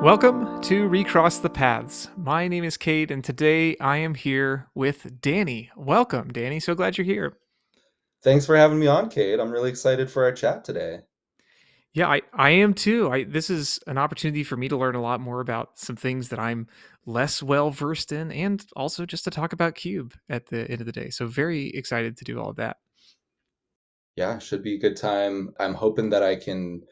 Welcome to Recross the Paths. My name is Kate, and today I am here with Danny. Welcome, Danny. So glad you're here. Thanks for having me on, Kate. I'm really excited for our chat today. Yeah, I am too. This is an opportunity for me to learn a lot more about some things that I'm less well versed in, and also just to talk about Cube at the end of the day. So very excited to do all of that. Yeah, should be a good time. I'm hoping that I can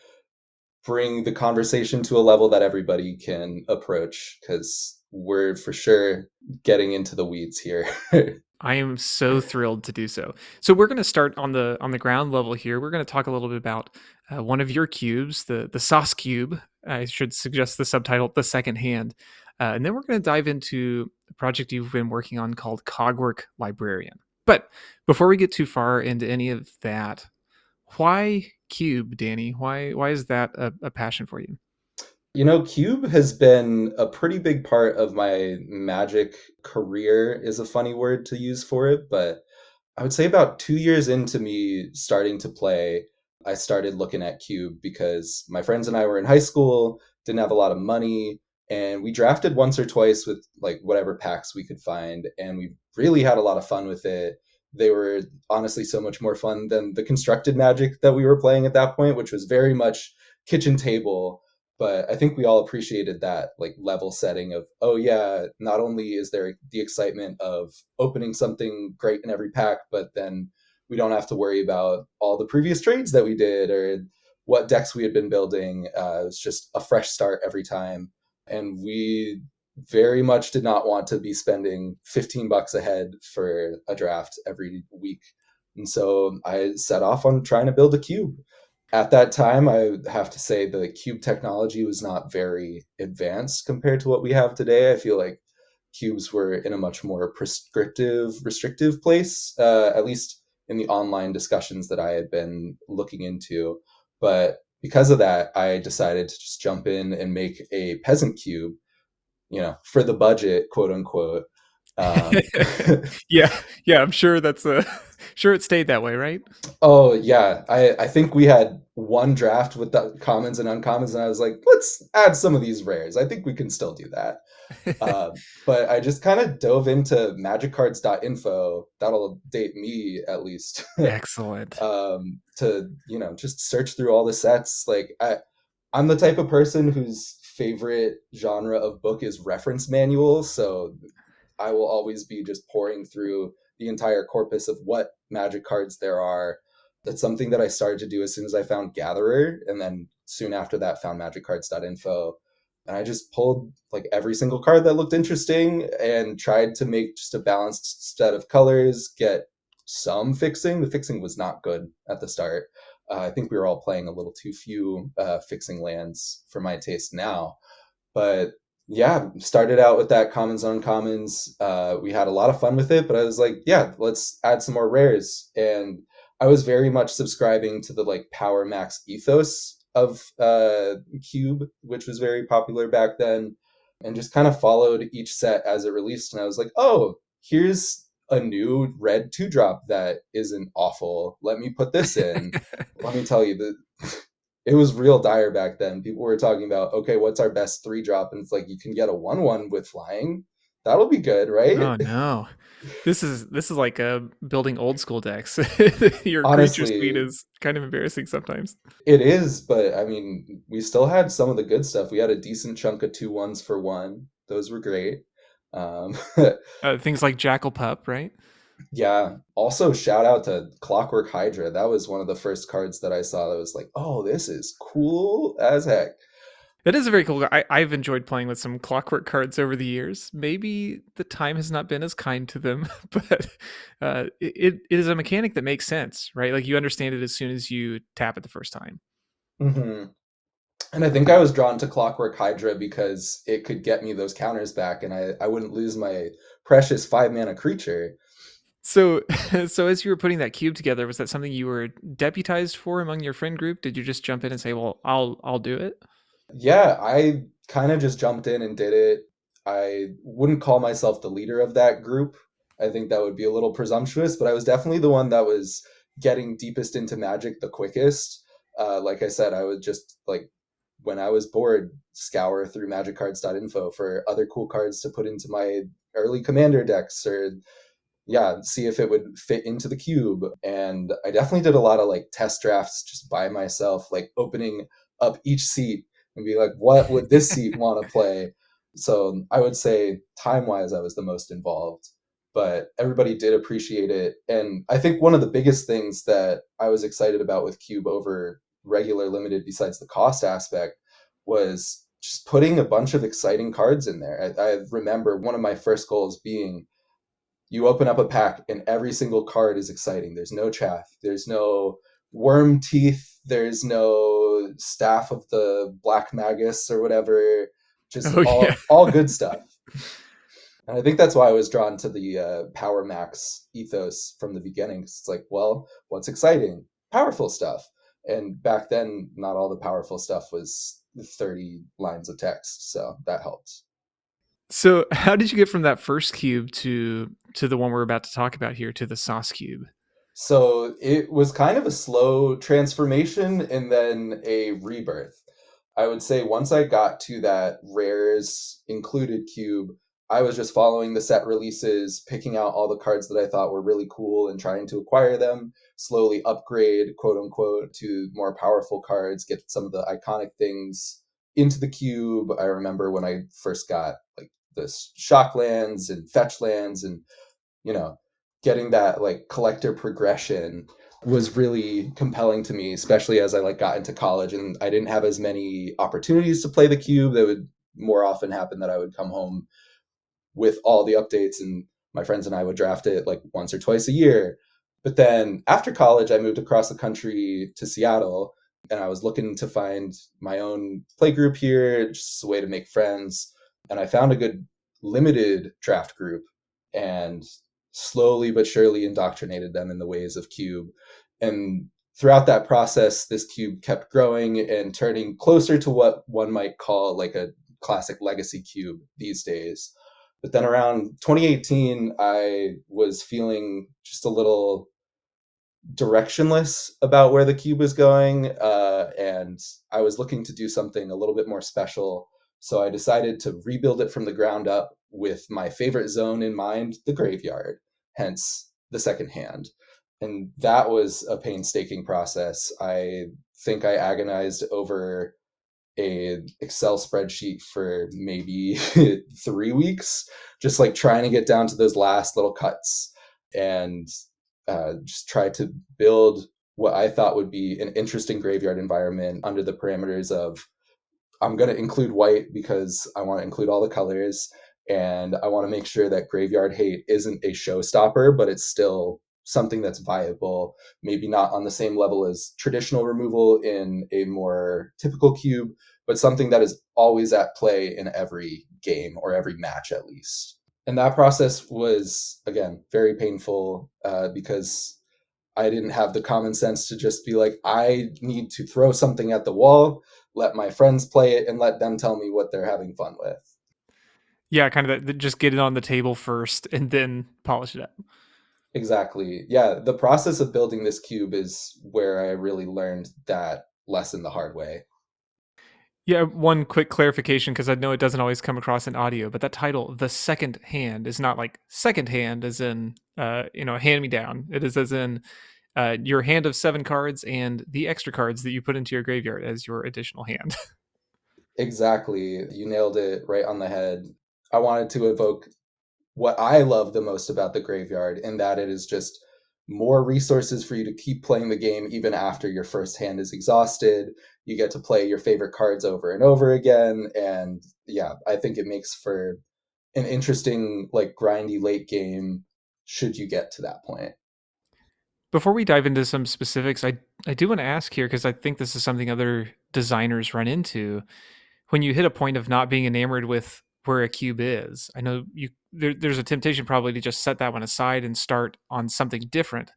bring the conversation to a level that everybody can approach because we're for sure getting into the weeds here. I am so thrilled to do so. So we're going to start on the ground level here. We're going to talk a little bit about one of your cubes, the Soskube. I should suggest the subtitle, "The Second Hand," and then we're going to dive into a project you've been working on called Cogwork Librarian. But before we get too far into any of that, why cube, Danny? Why is that a passion for you? Cube has been a pretty big part of my magic career, is a funny word to use for it, but I would say about 2 years into me starting to play, I started looking at Cube because my friends and I were in high school, didn't have a lot of money, and we drafted once or twice with like whatever packs we could find, and we really had a lot of fun with it. They were honestly so much more fun than the constructed magic that we were playing at that point, which was very much kitchen table. But I think we all appreciated that like level setting of, oh yeah, not only is there the excitement of opening something great in every pack, but then we don't have to worry about all the previous trades that we did or what decks we had been building. It's just a fresh start every time. And we very much did not want to be spending $15 a head for a draft every week. And so I set off on trying to build a cube. At that time, I have to say the cube technology was not very advanced compared to what we have today. I feel like cubes were in a much more prescriptive, restrictive place, at least in the online discussions that I had been looking into. But because of that, I decided to just jump in and make a peasant cube, for the budget, quote unquote. Um, Yeah, yeah. I'm sure that's sure it stayed that way, right? Oh yeah, I think we had one draft with the commons and uncommons, and I was like, let's add some of these rares. I think we can still do that. But I just kind of dove into magiccards.info. That'll date me at least. Excellent. To just search through all the sets. Like I'm the type of person whose favorite genre of book is reference manuals, so I will always be just pouring through the entire corpus of what magic cards there are. That's something that I started to do as soon as I found Gatherer, and then soon after that found magiccards.info. And I just pulled like every single card that looked interesting and tried to make just a balanced set of colors, get some fixing. The fixing was not good at the start. I think we were all playing a little too few fixing lands for my taste now. But yeah, started out with that commons uncommons. We had a lot of fun with it, but I was like, yeah, let's add some more rares. And I was very much subscribing to the like power max ethos of Cube, which was very popular back then, and just kind of followed each set as it released. And I was like, oh, here's a new red 2-drop that isn't awful. Let me put this in. Let me tell you, it was real dire back then. People were talking about, okay, what's our best 3-drop? And it's like, you can get a 1/1 with flying. That'll be good, right? Oh no. This is like building old school decks. Your creature speed Honestly, is kind of embarrassing sometimes. it is, but I mean, we still had some of the good stuff. We had a decent chunk of 2/1s for one. Those were great. Um, Things like Jackal Pup, right? yeah. Also, shout out to Clockwork Hydra. That was one of the first cards that I saw that was like, oh, this is cool as heck. It is a very cool. I've enjoyed playing with some Clockwork cards over the years. Maybe the time has not been as kind to them, but it is a mechanic that makes sense, right? Like you understand it as soon as you tap it the first time. Hmm. And I think I was drawn to Clockwork Hydra because it could get me those counters back, and I wouldn't lose my precious 5 mana creature. So, so as you were putting that cube together, was that something you were deputized for among your friend group? Did you just jump in and say, "Well, I'll do it"? Yeah, I kind of just jumped in and did it. I wouldn't call myself the leader of that group. I think that would be a little presumptuous, but I was definitely the one that was getting deepest into Magic the quickest. Like I said, I was just like when I was bored, scour through magiccards.info for other cool cards to put into my early commander decks, or yeah, see if it would fit into the cube. And I definitely did a lot of like test drafts just by myself, like opening up each seat and be like, what would this seat want to play? So I would say time wise, I was the most involved, but everybody did appreciate it. And I think one of the biggest things that I was excited about with Cube over regular limited, besides the cost aspect, was just putting a bunch of exciting cards in there. I remember one of my first goals being, you open up a pack and every single card is exciting. There's no chaff. There's no worm teeth. There's no staff of the black magus or whatever. Just Oh yeah. all good stuff. And I think that's why I was drawn to the Power Max ethos from the beginning. It's like, well, what's exciting? Powerful stuff. And back then, not all the powerful stuff was 30 lines of text. So that helped. So, how did you get from that first cube to the one we're about to talk about here, to the Soskube? So it was kind of a slow transformation and then a rebirth. I would say once I got to that rares included cube, I was just following the set releases, picking out all the cards that I thought were really cool and trying to acquire them, slowly upgrade, quote unquote, to more powerful cards, get some of the iconic things into the cube. I remember when I first got like the shock lands and fetch lands, and you know, getting that like collector progression was really compelling to me, especially as I like got into college and I didn't have as many opportunities to play the cube. That would more often happen that I would come home with all the updates and my friends and I would draft it like once or twice a year. But then after college, I moved across the country to Seattle and I was looking to find my own play group here, just a way to make friends. And I found a good limited draft group and slowly but surely indoctrinated them in the ways of Cube. And throughout that process, this cube kept growing and turning closer to what one might call like a classic legacy cube these days. But then around 2018, I was feeling just a little directionless about where the cube was going, and I was looking to do something a little bit more special. So I decided to rebuild it from the ground up with my favorite zone in mind, the graveyard, hence the second hand. And that was a painstaking process. I think I agonized over a Excel spreadsheet for maybe 3 weeks, just like trying to get down to those last little cuts and just try to build what I thought would be an interesting graveyard environment under the parameters of, I'm going to include white because I want to include all the colors and I want to make sure that graveyard hate isn't a showstopper, but it's still something that's viable, maybe not on the same level as traditional removal in a more typical cube, but something that is always at play in every game or every match at least. And that process was, again, very painful because I didn't have the common sense to just be like, I need to throw something at the wall, let my friends play it, and let them tell me what they're having fun with. Yeah, kind of that, just get it on the table first and then polish it up. Exactly. Yeah, the process of building this cube is where I really learned that lesson the hard way. Yeah, one quick clarification because I know it doesn't always come across in audio, but that title, "The Second Hand," is not like second hand as in hand me down. It is as in your hand of 7 cards and the extra cards that you put into your graveyard as your additional hand. Exactly. You nailed it right on the head. I wanted to evoke what I love the most about the graveyard, in that it is just more resources for you to keep playing the game even after your first hand is exhausted. You get to play your favorite cards over and over again. And yeah, I think it makes for an interesting, like grindy late game should you get to that point. Before we dive into some specifics, I do want to ask here because I think this is something other designers run into. When you hit a point of not being enamored with where a cube is, I know there's a temptation probably to just set that one aside and start on something different.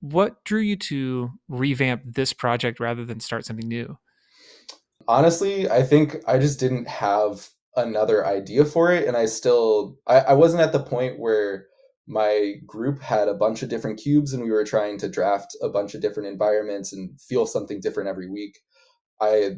What drew you to revamp this project rather than start something new? Honestly, I think I just didn't have another idea for it. And I wasn't at the point where my group had a bunch of different cubes and we were trying to draft a bunch of different environments and feel something different every week. I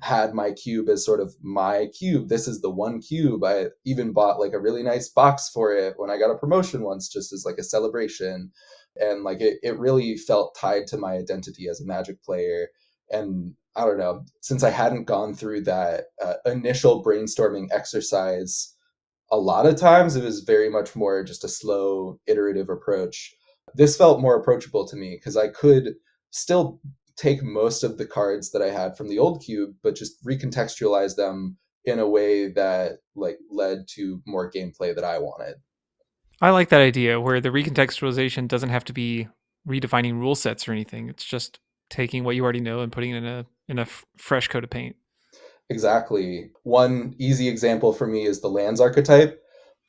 had my cube as sort of my cube. This is the one cube. I even bought like a really nice box for it when I got a promotion once, just as like a celebration. And like it really felt tied to my identity as a Magic player. And I don't know, since I hadn't gone through that initial brainstorming exercise, a lot of times it was very much more just a slow, iterative approach. This felt more approachable to me because I could still take most of the cards that I had from the old cube, but just recontextualize them in a way that like led to more gameplay that I wanted. I like that idea where the recontextualization doesn't have to be redefining rule sets or anything. It's just taking what you already know and putting it in a fresh coat of paint. Exactly. One easy example for me is the lands archetype.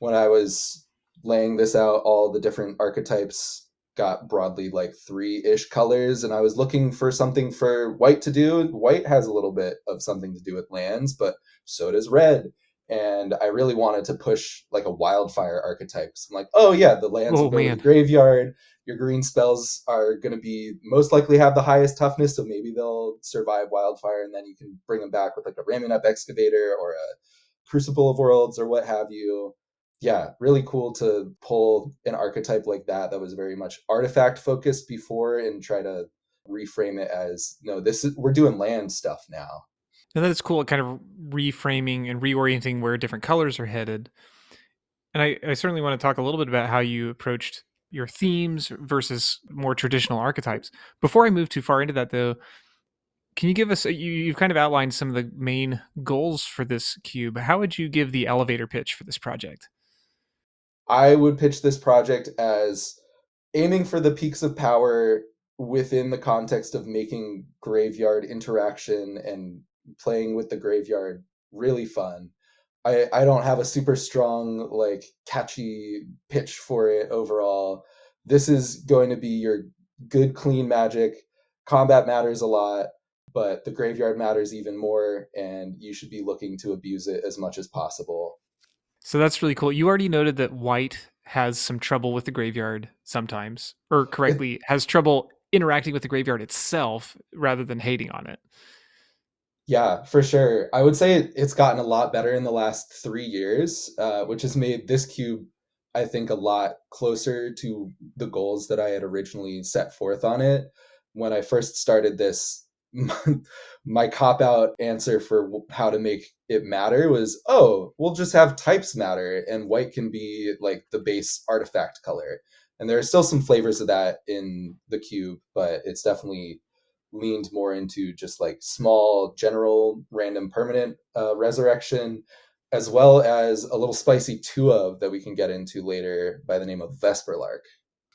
When I was laying this out, all the different archetypes got broadly like three-ish colors, and I was looking for something for white to do. White has a little bit of something to do with lands, but so does red. And I really wanted to push like a wildfire archetype. So I'm like, oh yeah, the lands will Oh go to the man. graveyard. Your green spells are going to be most likely have the highest toughness, so maybe they'll survive wildfire, and then you can bring them back with like a ramming up excavator or a crucible of worlds or what have you. Yeah, really cool to pull an archetype like that was very much artifact focused before and try to reframe it as no, this is we're doing land stuff now. And that's cool, kind of reframing and reorienting where different colors are headed. And I certainly want to talk a little bit about how you approached your themes versus more traditional archetypes. Before I move too far into that, though, can you give us, you've kind of outlined some of the main goals for this cube. How would you give the elevator pitch for this project? I would pitch this project as aiming for the peaks of power within the context of making graveyard interaction and playing with the graveyard really fun. I don't have a super strong, like, catchy pitch for it overall. This is going to be your good, clean Magic. Combat matters a lot, but the graveyard matters even more, and you should be looking to abuse it as much as possible. So that's really cool. You already noted that white has some trouble with the graveyard sometimes, or It, correctly, has trouble interacting with the graveyard itself rather than hating on it. Yeah, for sure. I would say it's gotten a lot better in the last 3 years, which has made this cube, I think, a lot closer to the goals that I had originally set forth on it. When I first started this, my cop out answer for how to make it matter was, oh, we'll just have types matter, and white can be like the base artifact color. And there are still some flavors of that in the cube, but it's definitely leaned more into just like small, general, random, permanent resurrection, as well as a little spicy two of that we can get into later by the name of Vesperlark.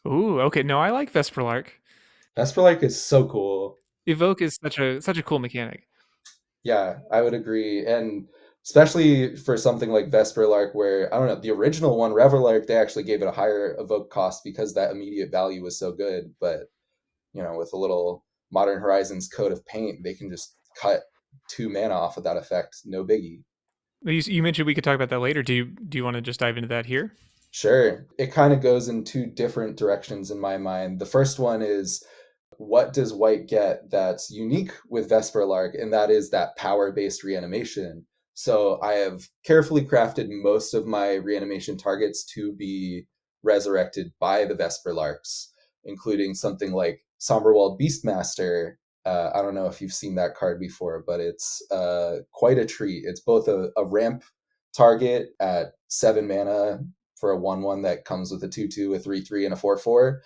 Ooh, okay. No, I like Vesperlark. Vesperlark is so cool. Evoke is such a cool mechanic. Yeah, I would agree. And especially for something like Vesperlark, where I don't know, the original one, Reverlark, they actually gave it a higher evoke cost because that immediate value was so good. But with a little Modern Horizons coat of paint, they can just cut 2 mana off of that effect. No biggie. You mentioned we could talk about that later. Do you want to just dive into that here? Sure. It kind of goes in two different directions in my mind. The first one is what does white get that's unique with Vesperlark, and that is that power based reanimation. So I have carefully crafted most of my reanimation targets to be resurrected by the Vesperlarks, including something like Somberwald Beastmaster. I don't know if you've seen that card before, but it's quite a treat. It's both a ramp target at 7 mana for a 1/1 that comes with a 2/2, a 3/3, and a 4/4.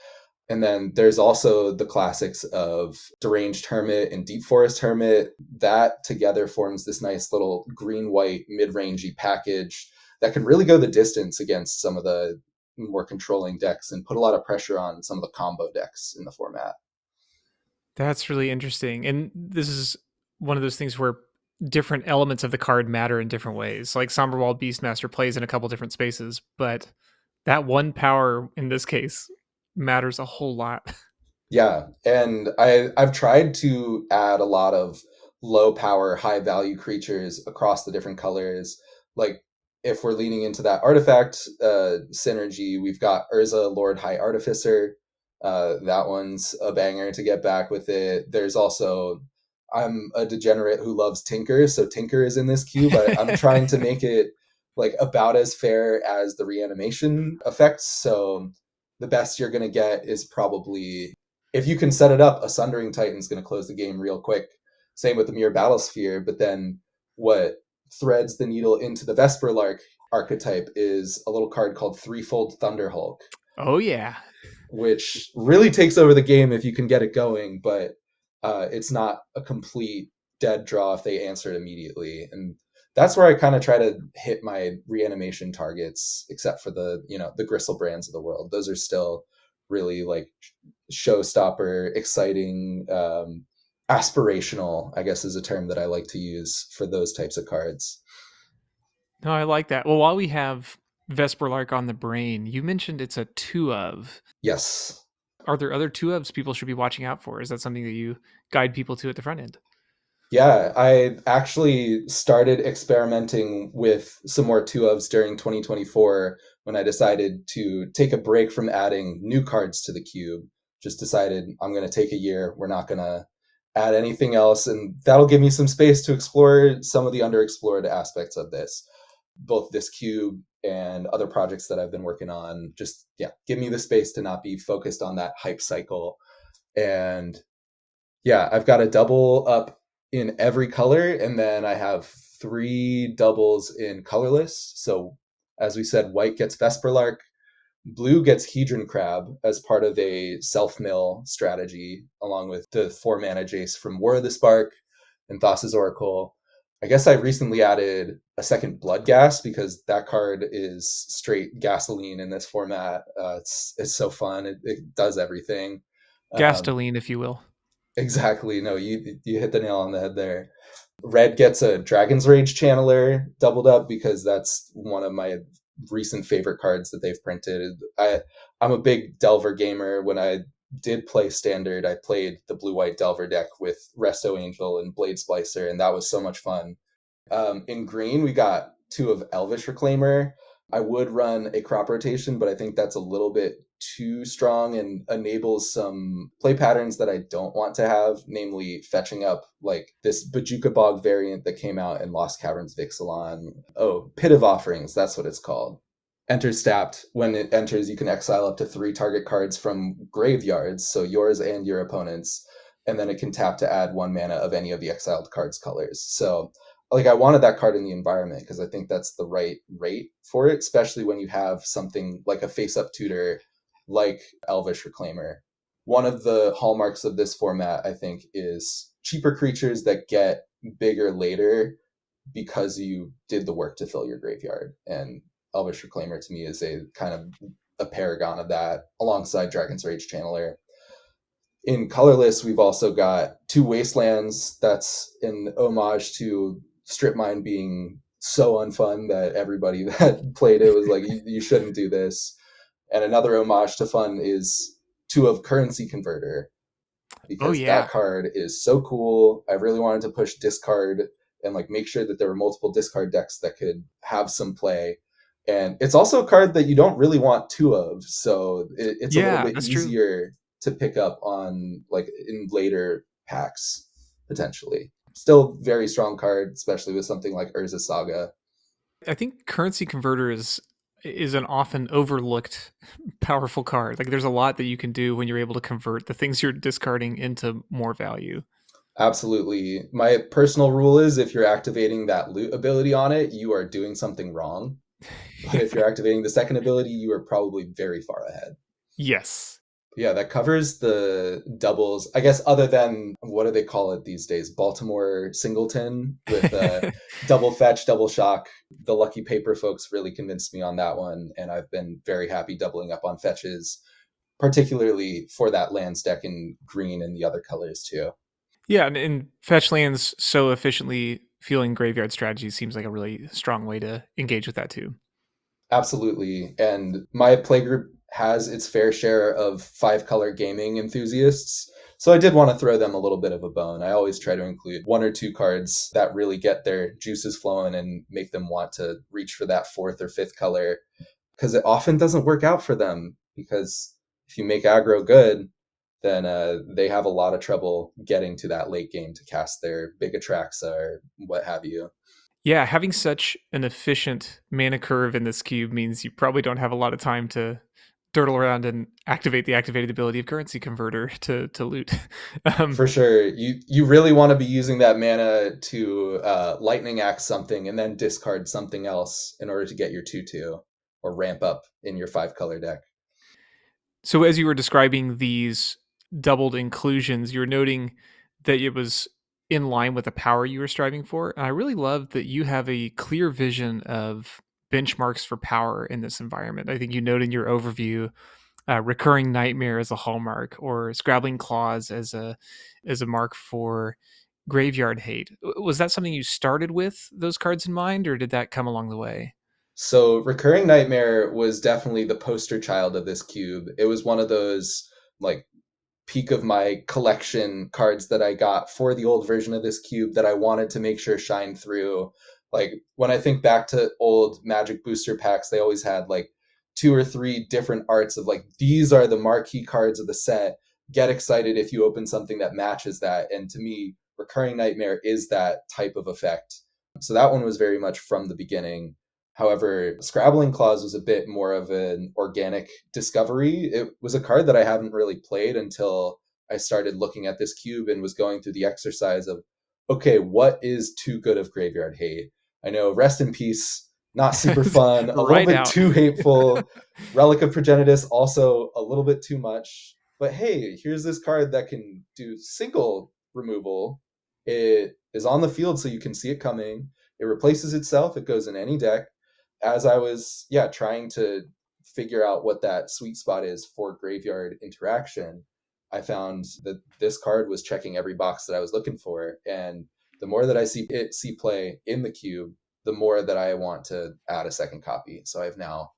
And then there's also the classics of Deranged Hermit and Deep Forest Hermit. That together forms this nice little green-white mid-rangey package that can really go the distance against some of the more controlling decks and put a lot of pressure on some of the combo decks in the format. That's really interesting. And this is one of those things where different elements of the card matter in different ways. Like Somberwald Beastmaster plays in a couple different spaces, but that one power in this case matters a whole lot. Yeah, and I've tried to add a lot of low power, high value creatures across the different colors. Like if we're leaning into that artifact synergy, we've got Urza, Lord High Artificer. That one's a banger to get back with it. There's also I'm a degenerate who loves Tinker, so Tinker is in this cube. I'm trying to make it like about as fair as the reanimation effects. So the best you're going to get is probably, if you can set it up, a Sundering Titan's going to close the game real quick. Same with the Mirror Battlesphere. But then what threads the needle into the Vesper Lark archetype is a little card called Threefold Thunderhulk, Oh yeah. which really takes over the game if you can get it going, but it's not a complete dead draw if they answer it immediately. And that's where I kind of try to hit my reanimation targets, except for the Gristle brands of the world. Those are still really like showstopper, exciting, aspirational, I guess is a term that I like to use for those types of cards. No, I like that. Well, while we have Vesper Lark on the brain, you mentioned it's a two of. Yes. Are there other two ofs people should be watching out for? Is that something that you guide people to at the front end? Yeah, I actually started experimenting with some more two ofs during 2024 when I decided to take a break from adding new cards to the cube. Just decided I'm going to take a year. We're not going to add anything else. And that'll give me some space to explore some of the underexplored aspects of this, both this cube and other projects that I've been working on. Just, yeah, give me the space to not be focused on that hype cycle. And yeah, I've got a double up in every color, and then I have three doubles in colorless. So, as we said, white gets Vesperlark, blue gets Hedron Crab as part of a self mill strategy, along with the 4 mana Jace from War of the Spark and Thassa's Oracle. I guess I recently added a second Blood Gas because that card is straight gasoline in this format. It's so fun. It does everything. Um, Gastoline, if you will. Exactly. No, you hit the nail on the head there. Red gets a Dragon's Rage Channeler doubled up because that's one of my recent favorite cards that they've printed. I'm a big Delver gamer. When I did play Standard, I played the blue-white Delver deck with Resto Angel and Blade Splicer, and that was so much fun. In green, we got two of Elvish Reclaimer. I would run a crop rotation, but I think that's a little bit too strong and enables some play patterns that I don't want to have, namely fetching up like this Bajuka Bog variant that came out in Lost Caverns Vixalan. Oh, Pit of Offerings, that's what it's called. Enters tapped. When it enters, you can exile up to 3 target cards from graveyards, so yours and your opponent's, and then it can tap to add 1 mana of any of the exiled cards' colors. So like I wanted that card in the environment because I think that's the right rate for it, especially when you have something like a face-up tutor like Elvish Reclaimer. One of the hallmarks of this format, I think, is cheaper creatures that get bigger later because you did the work to fill your graveyard. And Elvish Reclaimer to me is a kind of a paragon of that, alongside Dragon's Rage Channeler. In colorless, we've also got 2 Wastelands. That's an homage to Strip Mine being so unfun that everybody that played it was like, you shouldn't do this. And another homage to fun is 2 of Currency Converter, Oh because that yeah. card is so cool. I really wanted to push discard and like make sure that there were multiple discard decks that could have some play. And it's also a card that you don't really want 2 of, so it's a little Yeah, bit that's true. easier to pick up on like in later packs potentially. Still very strong card, especially with something like Urza Saga. I think currency converter is an often overlooked powerful card. Like there's a lot that you can do when you're able to convert the things you're discarding into more value. Absolutely. My personal rule is if you're activating that loot ability on it, you are doing something wrong. But if you're activating the second ability, you are probably very far ahead. Yes. Yeah, that covers the doubles. I guess other than what do they call it these days? Baltimore Singleton with double fetch, double shock. The Lucky Paper folks really convinced me on that one, and I've been very happy doubling up on fetches, particularly for that lands deck in green and the other colors too. Yeah, and fetch lands so efficiently fueling graveyard strategy seems like a really strong way to engage with that too. Absolutely. And my playgroup has its fair share of 5-color gaming enthusiasts. So I did want to throw them a little bit of a bone. I always try to include 1 or 2 cards that really get their juices flowing and make them want to reach for that 4th or 5th color, because it often doesn't work out for them. Because if you make aggro good, then they have a lot of trouble getting to that late game to cast their big Atraxa or what have you. Yeah, having such an efficient mana curve in this cube means you probably don't have a lot of time to dirtle around and activate the activated ability of currency converter to loot. um, For sure, you really want to be using that mana to lightning axe something and then discard something else in order to get your 2/2 or ramp up in your 5 color deck. so as you were describing these doubled inclusions, you were noting that it was in line with the power you were striving for. And I really love that you have a clear vision of benchmarks for power in this environment. I think you note in your overview recurring nightmare as a hallmark, or scrabbling claws as a mark for graveyard hate. Was that something you started with those cards in mind, or did that come along the way? So recurring nightmare was definitely the poster child of this cube. It was one of those like peak of my collection cards that I got for the old version of this cube that I wanted to make sure shine through. Like when I think back to old Magic booster packs, they always had like 2 or 3 different arts of like, these are the marquee cards of the set. Get excited if you open something that matches that. And to me, Recurring Nightmare is that type of effect. So that one was very much from the beginning. However, Scrabbling Claws was a bit more of an organic discovery. It was a card that I haven't really played until I started looking at this cube and was going through the exercise of, okay, what is too good of Graveyard Hate? I know Rest in Peace, not super fun, a little Right bit out. too hateful. Relic of Progenitus, also a little bit too much. But hey, here's this card that can do single removal. It is on the field so you can see it coming. It replaces itself, it goes in any deck. As I was, trying to figure out what that sweet spot is for graveyard interaction, I found that this card was checking every box that I was looking for. And the more that I see play in the cube, the more that I want to add a second copy. So I've now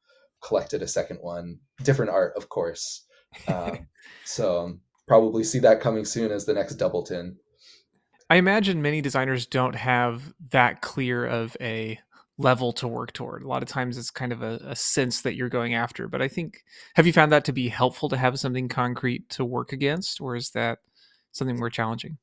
collected a second one, different art, of course. Um, so probably see that coming soon as the next Doubleton. I imagine many designers don't have that clear of a level to work toward. A lot of times it's kind of a sense that you're going after. But I think, have you found that to be helpful to have something concrete to work against, or is that something more challenging?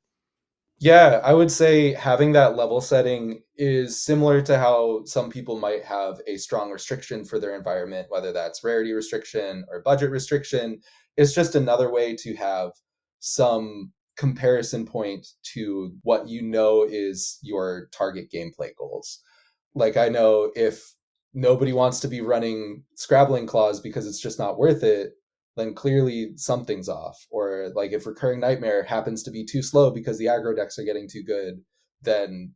Yeah, I would say having that level setting is similar to how some people might have a strong restriction for their environment, whether that's rarity restriction or budget restriction. It's just another way to have some comparison point to what you know is your target gameplay goals. Like, I know if nobody wants to be running Scrabbling Claws because it's just not worth it, then clearly something's off. Or like if Recurring Nightmare happens to be too slow because the aggro decks are getting too good, then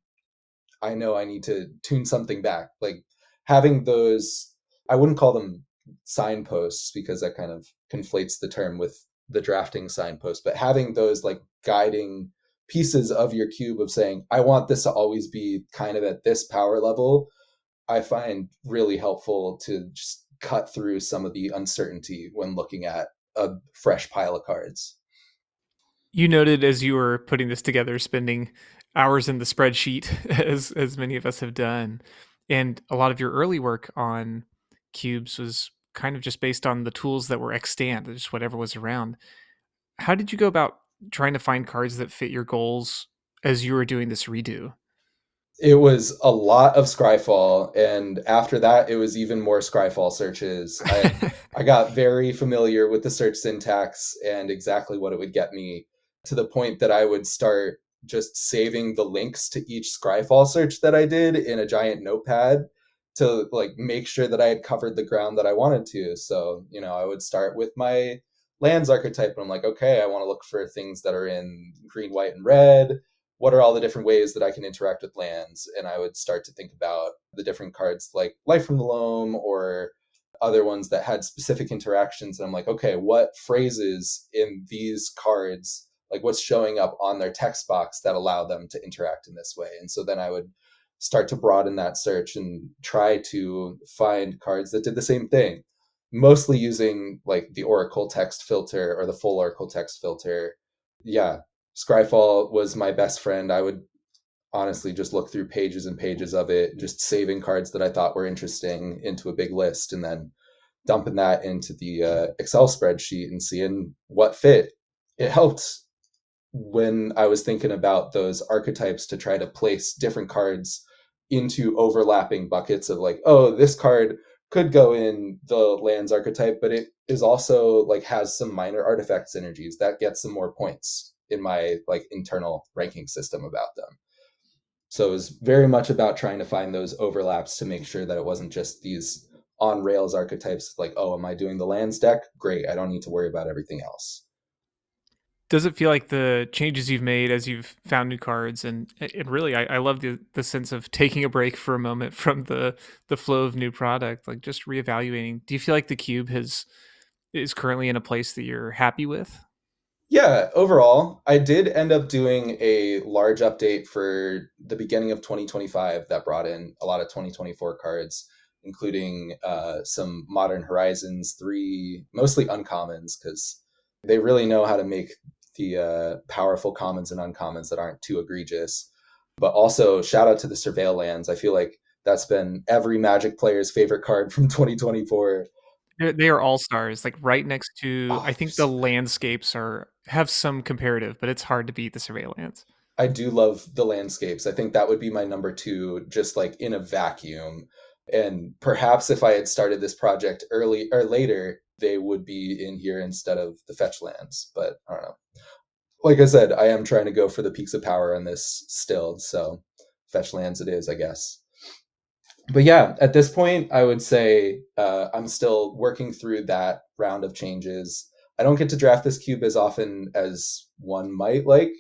I know I need to tune something back. Like having those, I wouldn't call them signposts because that kind of conflates the term with the drafting signpost, but having those like guiding pieces of your cube of saying, I want this to always be kind of at this power level, I find really helpful to just cut through some of the uncertainty when looking at a fresh pile of cards. You noted as you were putting this together, spending hours in the spreadsheet, as many of us have done, and a lot of your early work on cubes was kind of just based on the tools that were extant, just whatever was around. How did you go about trying to find cards that fit your goals as you were doing this redo? It was a lot of Scryfall, and after that, it was even more Scryfall searches. I got very familiar with the search syntax and exactly what it would get me, to the point that I would start just saving the links to each Scryfall search that I did in a giant notepad to like make sure that I had covered the ground that I wanted to. So, I would start with my lands archetype and I'm like, okay, I want to look for things that are in green, white, and red. What are all the different ways that I can interact with lands? And I would start to think about the different cards like Life from the Loam or other ones that had specific interactions. And I'm like, okay, what phrases in these cards, like what's showing up on their text box that allow them to interact in this way? And so then I would start to broaden that search and try to find cards that did the same thing, mostly using like the Oracle text filter or the full Oracle text filter. Yeah, Scryfall was my best friend. I would honestly just look through pages and pages of it, just saving cards that I thought were interesting into a big list and then dumping that into the Excel spreadsheet and seeing what fit. it helped when I was thinking about those archetypes to try to place different cards into overlapping buckets of like, oh, this card could go in the lands archetype, but it is also like has some minor artifact synergies that get some more points in my like internal ranking system about them. So it was very much about trying to find those overlaps to make sure that it wasn't just these on rails archetypes like, oh, am I doing the lands deck? Great. I don't need to worry about everything else. Does it feel like the changes you've made as you've found new cards and really I love the sense of taking a break for a moment from the flow of new product, like just reevaluating. Do you feel like the cube has is currently in a place that you're happy with? Yeah, overall, I did end up doing a large update for the beginning of 2025 that brought in a lot of 2024 cards, including some Modern Horizons 3, mostly uncommons, because they really know how to make the powerful commons and uncommons that aren't too egregious. But also, shout out to the Surveil lands. I feel like that's been every Magic player's favorite card from 2024. They are all stars, like right next to. Oh, I think the landscapes are have some comparative, but it's hard to beat the surveillance. I do love the landscapes. I think that would be my number two, just like in a vacuum. And perhaps if I had started this project early or later, they would be in here instead of the fetch lands. But I don't know. Like I said, I am trying to go for the peaks of power on this still. So fetch lands it is, I guess. But yeah, at this point, I would say I'm still working through that round of changes. I don't get to draft this cube as often as one might like,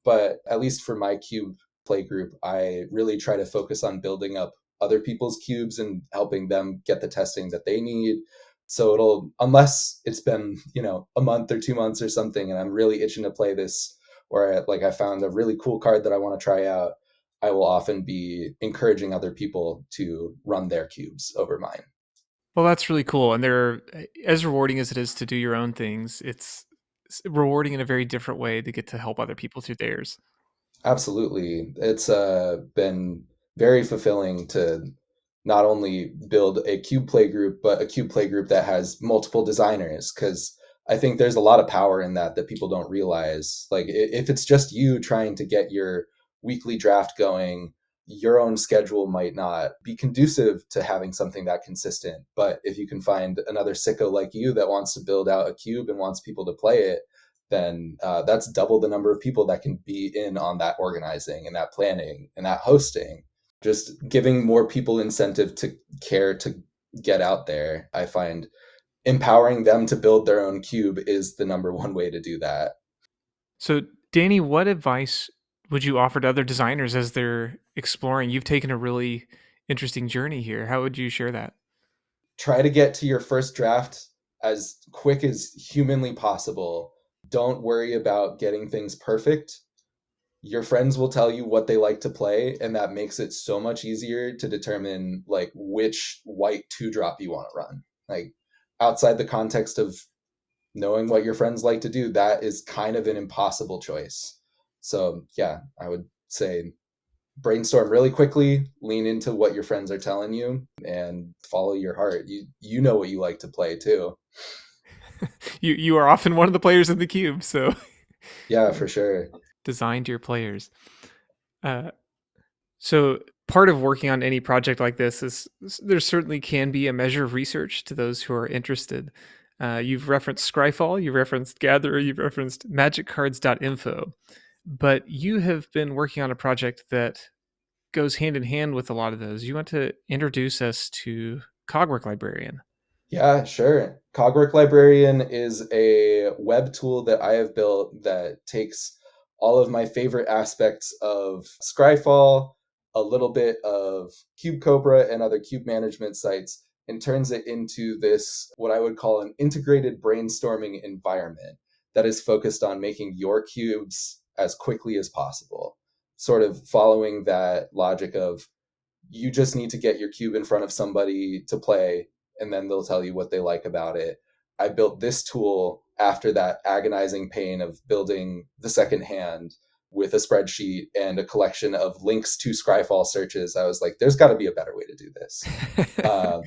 but at least for my cube play group, I really try to focus on building up other people's cubes and helping them get the testing that they need. So it'll, unless it's been, a month or 2 months or something, and I'm really itching to play this, or like I found a really cool card that I want to try out, I will often be encouraging other people to run their cubes over mine. Well, that's really cool, and they're as rewarding as it is to do your own things. It's rewarding in a very different way to get to help other people through theirs. Absolutely. It's been very fulfilling to not only build a cube play group, but a cube play group that has multiple designers. Because I think there's a lot of power in that people don't realize. Like, if it's just you trying to get your weekly draft going, your own schedule might not be conducive to having something that consistent. But if you can find another sicko like you that wants to build out a cube and wants people to play it, then that's double the number of people that can be in on that organizing and that planning and that hosting. Just giving more people incentive to care to get out there. I find empowering them to build their own cube is the number one way to do that. So, Danny, what advice would you offer to other designers as they're exploring? You've taken a really interesting journey here. How would you share that? Try to get to your first draft as quick as humanly possible. Don't worry about getting things perfect. Your friends will tell you what they like to play, and that makes it so much easier to determine like which white 2-drop you want to run. Like, outside the context of knowing what your friends like to do, that is kind of an impossible choice. So yeah, I would say brainstorm really quickly, lean into what your friends are telling you, and follow your heart. You know what you like to play too. You are often one of the players in the cube, so Yeah, for sure. designed your players. Uh, so part of working on any project like this is there certainly can be a measure of research to those who are interested. You've referenced Scryfall, you've referenced Gatherer, you've referenced magiccards.info, but you have been working on a project that goes hand in hand with a lot of those. You want to introduce us to Cogwork Librarian. Yeah, sure. Cogwork Librarian is a web tool that I have built that takes all of my favorite aspects of Scryfall, a little bit of Cube Cobra and other cube management sites, and turns it into this, what I would call an integrated brainstorming environment that is focused on making your cubes as quickly as possible. Sort of following that logic of you just need to get your cube in front of somebody to play, and then they'll tell you what they like about it. I built this tool after that agonizing pain of building the second hand with a spreadsheet and a collection of links to Scryfall searches. I was like, there's got to be a better way to do this. Uh,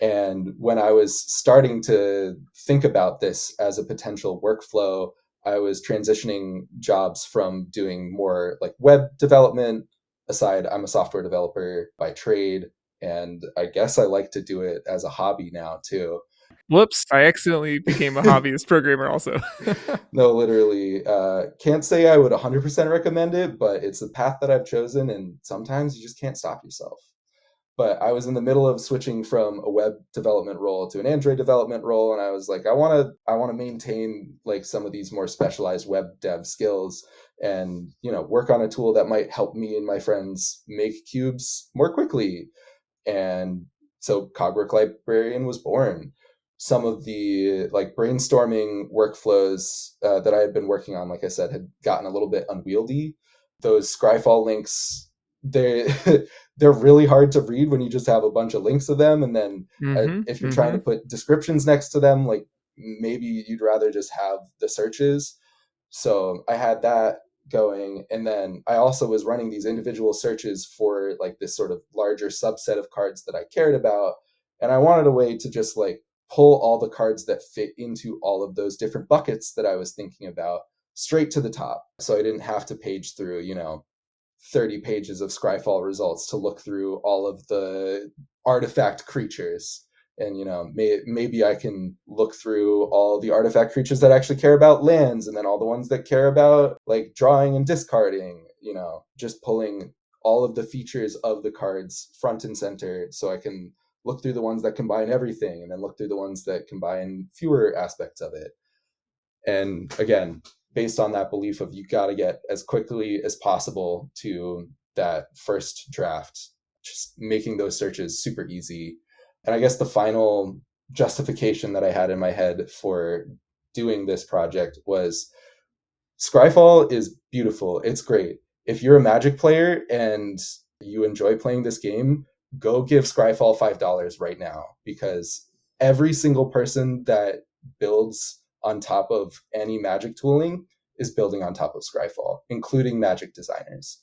and when I was starting to think about this as a potential workflow, I was transitioning jobs from doing more like web development. Aside, I'm a software developer by trade, and I guess I like to do it as a hobby now too. Whoops, I accidentally became a hobbyist programmer also. No, literally, can't say I would 100% recommend it, but it's the path that I've chosen, and sometimes you just can't stop yourself. But I was in the middle of switching from a web development role to an Android development role, and I was like, I want to maintain like some of these more specialized web dev skills, and work on a tool that might help me and my friends make cubes more quickly. And so Cogwork Librarian was born. Some of the like brainstorming workflows that I had been working on, like I said, had gotten a little bit unwieldy. Those Scryfall links, they they're really hard to read when you just have a bunch of links of them, and then Mhm, if you're trying to mhm. put descriptions next to them, like maybe you'd rather just have the searches. So I had that going, and then I also was running these individual searches for like this sort of larger subset of cards that I cared about, and I wanted a way to just like pull all the cards that fit into all of those different buckets that I was thinking about straight to the top, so I didn't have to page through 30 pages of Scryfall results to look through all of the artifact creatures. And maybe I can look through all the artifact creatures that actually care about lands, and then all the ones that care about like drawing and discarding, just pulling all of the features of the cards front and center, so I can look through the ones that combine everything, and then look through the ones that combine fewer aspects of it. And again, based on that belief of you got to get as quickly as possible to that first draft, just making those searches super easy. And I guess the final justification that I had in my head for doing this project was Scryfall is beautiful. It's great. If you're a Magic player and you enjoy playing this game, go give Scryfall $5 right now, because every single person that builds on top of any Magic tooling is building on top of Scryfall, including Magic designers.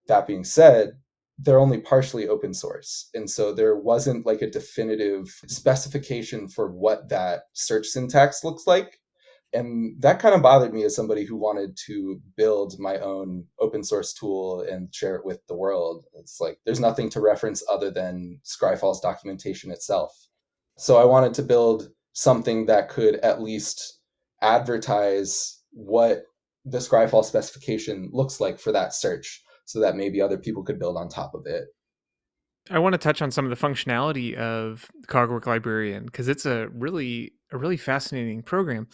That being said, they're only partially open source. And so there wasn't like a definitive specification for what that search syntax looks like. And that kind of bothered me as somebody who wanted to build my own open source tool and share it with the world. It's like there's nothing to reference other than Scryfall's documentation itself. So I wanted to build something that could at least advertise what the Scryfall specification looks like for that search, so that maybe other people could build on top of it. I wanna touch on some of the functionality of Cogwork Librarian because it's a really fascinating program.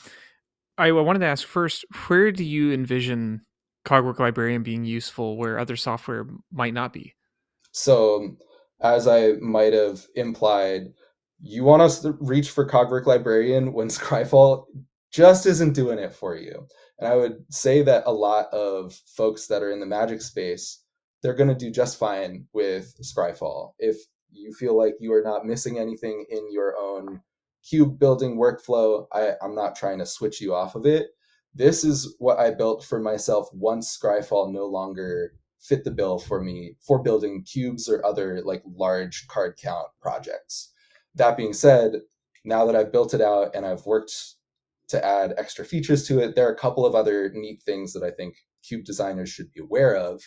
I wanted to ask first, where do you envision Cogwork Librarian being useful where other software might not be? So, as I might have implied, you want us to reach for Cogwork Librarian when Scryfall just isn't doing it for you. And I would say that a lot of folks that are in the Magic space, they're going to do just fine with Scryfall. If you feel like you are not missing anything in your own cube building workflow, I'm not trying to switch you off of it. This is what I built for myself once Scryfall no longer fit the bill for me for building cubes or other like large card count projects. That being said, now that I've built it out and I've worked to add extra features to it, there are a couple of other neat things that I think cube designers should be aware of.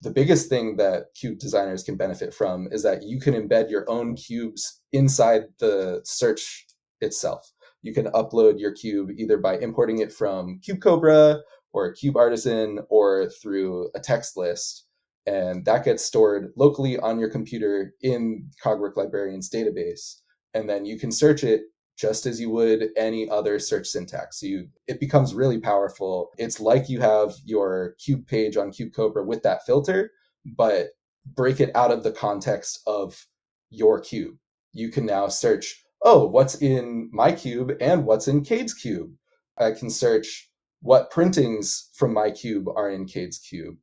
The biggest thing that cube designers can benefit from is that you can embed your own cubes inside the search itself. You can upload your cube either by importing it from Cube Cobra or Cube Artisan or through a text list. And that gets stored locally on your computer in Cogwork Librarian's database. And then you can search it just as you would any other search syntax. So it becomes really powerful. It's like you have your cube page on Cube Cobra with that filter, but break it out of the context of your cube. You can now search, oh, what's in my cube and what's in Cade's cube. I can search what printings from my cube are in Cade's cube.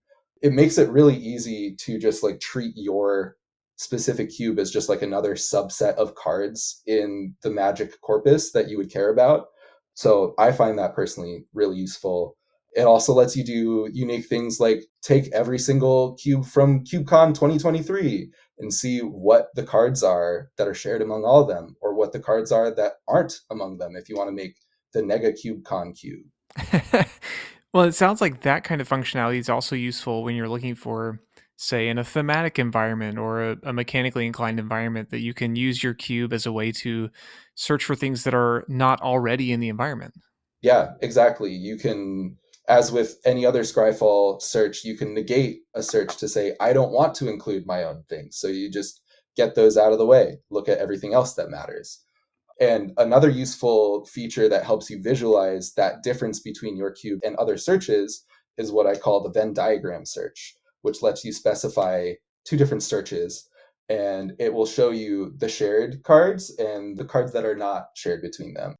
It makes it really easy to just like treat your specific cube as just like another subset of cards in the Magic corpus that you would care about. So I find that personally really useful. It also lets you do unique things like take every single cube from CubeCon 2023 and see what the cards are that are shared among all of them, or what the cards are that aren't among them if you want to make the Nega CubeCon cube. Well, it sounds like that kind of functionality is also useful when you're looking for, say, in a thematic environment or a mechanically inclined environment that you can use your cube as a way to search for things that are not already in the environment. Yeah, exactly. You can, as with any other Scryfall search, you can negate a search to say, I don't want to include my own things. So you just get those out of the way, look at everything else that matters. And another useful feature that helps you visualize that difference between your cube and other searches is what I call the Venn diagram search, which lets you specify two different searches, and it will show you the shared cards and the cards that are not shared between them.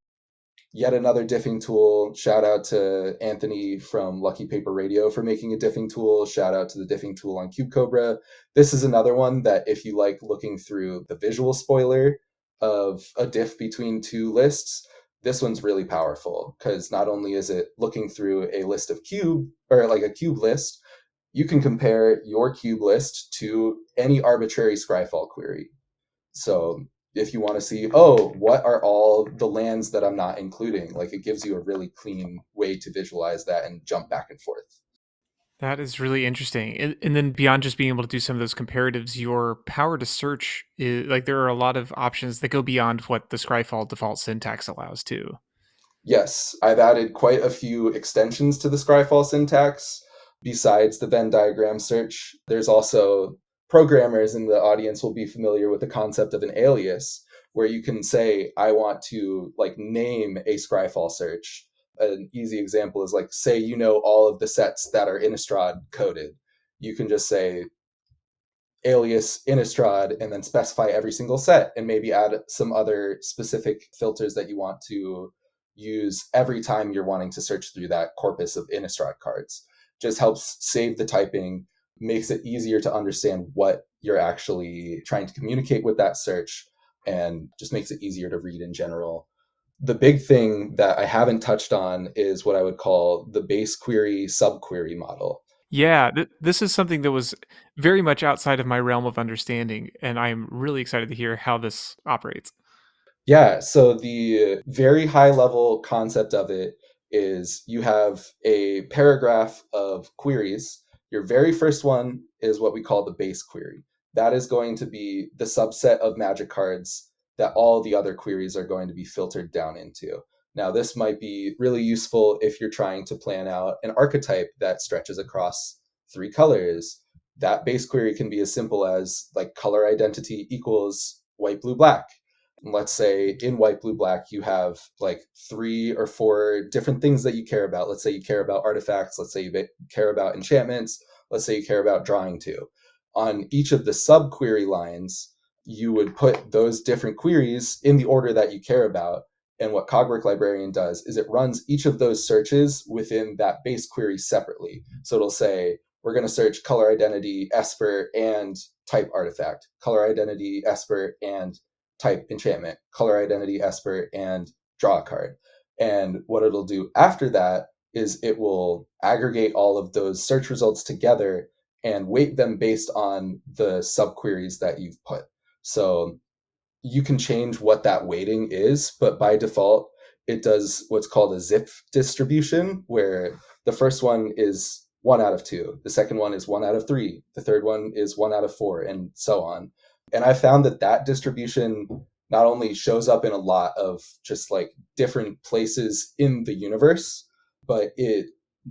Yet another diffing tool. Shout out to Anthony from Lucky Paper Radio for making a diffing tool. Shout out to the diffing tool on Cube Cobra. This is another one that if you like looking through the visual spoiler of a diff between two lists, this one's really powerful because not only is it looking through a list of cube or like a cube list, you can compare your cube list to any arbitrary Scryfall query. So if you want to see, oh, what are all the lands that I'm not including? Like it gives you a really clean way to visualize that and jump back and forth. That is really interesting. And then beyond just being able to do some of those comparatives, your power to search is like there are a lot of options that go beyond what the Scryfall default syntax allows too. Yes, I've added quite a few extensions to the Scryfall syntax besides the Venn diagram search. There's also programmers in the audience will be familiar with the concept of an alias, where you can say, I want to like name a Scryfall search. An easy example is like, say you know all of the sets that are Innistrad coded. You can just say alias Innistrad and then specify every single set and maybe add some other specific filters that you want to use every time you're wanting to search through that corpus of Innistrad cards. Just helps save the typing, makes it easier to understand what you're actually trying to communicate with that search, and just makes it easier to read in general. The big thing that I haven't touched on is what I would call the base query subquery model. Yeah, this is something that was very much outside of my realm of understanding, and I'm really excited to hear how this operates. Yeah, so the very high level concept of it is you have a paragraph of queries. Your very first one is what we call the base query. That is going to be the subset of magic cards that all the other queries are going to be filtered down into. Now, this might be really useful if you're trying to plan out an archetype that stretches across three colors. That base query can be as simple as like color identity equals white, blue, black. Let's say in white, blue, black, you have like three or four different things that you care about. Let's say you care about artifacts. Let's say you care about enchantments. Let's say you care about drawing two. On each of the subquery lines, you would put those different queries in the order that you care about. And what Cogwork Librarian does is it runs each of those searches within that base query separately. So it'll say, we're going to search color identity, Esper, and type artifact, color identity, Esper, and type enchantment, color identity, Esper, and draw a card. And what it'll do after that is it will aggregate all of those search results together and weight them based on the subqueries that you've put. So you can change what that weighting is, but by default, it does what's called a zip distribution, where the first one is 1 out of 2, the second one is 1 out of 3, the third one is 1 out of 4, and so on. And I found that that distribution not only shows up in a lot of just like different places in the universe, but it